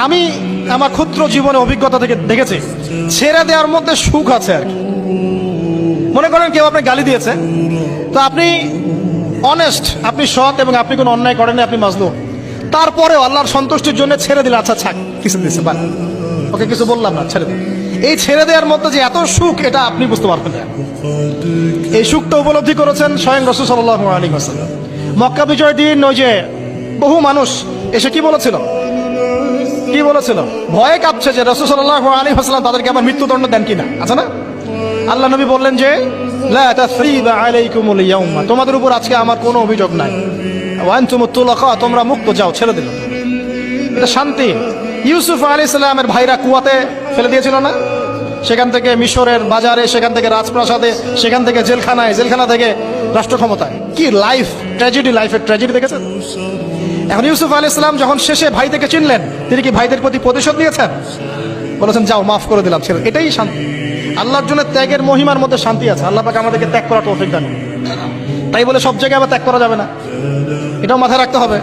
আমি আমার ক্ষুদ্র জীবনে অভিজ্ঞতা থেকে দেখেছি ছেড়ে দেওয়ার মধ্যে সুখ আছে আর কি। মনে করেন কেউ আপনি গালি দিয়েছে, তো আপনি অনেস্ট, আপনি সৎ এবং আপনি কোনো অন্যায় করেননি, আপনি মাজলুম, তারপরেও আল্লাহর সন্তুষ্টির জন্য ছেড়ে দিলে, আচ্ছা ছাক, কিছু দিচ্ছে বা ওকে কিছু বললাম না, ছেড়ে দিন। এই ছেড়ে দেওয়ার মধ্যে যে এত সুখ, এটা আপনি বুঝতে পারবেন না। এই সুখটা উপলব্ধি করেছেন স্বয়ং রাসূল সাল্লাল্লাহু আলাইহি ওয়াসাল্লাম। মক্কা বিজয়ের দিন ওই যে বহু মানুষ এসে কি বলেছিল, ভয়ে কাঁপছে যে রাসূল সাল্লাল্লাহু আলাইহি ওয়াসাল্লাম তাদেরকে আবার মৃত্যুদণ্ড দেন কিনা, আছে না? আল্লাহ নবী বললেন যে লা তাসরিবা আলাইকুমুল ইয়াউমা, তোমাদের উপর আজকে আমার কোনো অভিযোগ নাই, ওয়া আনতুমুত তুলাকা, তোমরা মুক্ত, যাও, ছেড়ে দিল। এটা শান্তি। ইউসুফ আলাইহিস সালামের ভাইরা কুয়াতে ফেলে দিয়েছিল না, সেখান থেকে মিশরের বাজারে, সেখান থেকে রাজপ্রাসাদে, সেখান থেকে জেলখানায়, জেলখানা থেকে রাষ্ট্র ক্ষমতায়। কি লাইফ, ট্র্যাজেডি, লাইফের ট্র্যাজেডি দেখেছেন? এখন ইউসুফ আলাইহিস সালাম যখন শেষে ভাইদেরকে চিনলেন, তিনি কি ভাইদের প্রতি প্রতিশোধ নিয়েছেন? বলেছেন যাও, মাফ করে দিলাম, ছেড়ে। এটাই শান্তি। আল্লাহর জন্য ত্যাগের মহিমার মধ্যে শান্তি আছে। আল্লাহ পাক আমাদেরকে ত্যাগ করার তৌফিক দান। তাই বলে সব জায়গায় আবার ত্যাগ করা যাবে না, এটাও মাথায় রাখতে হবে।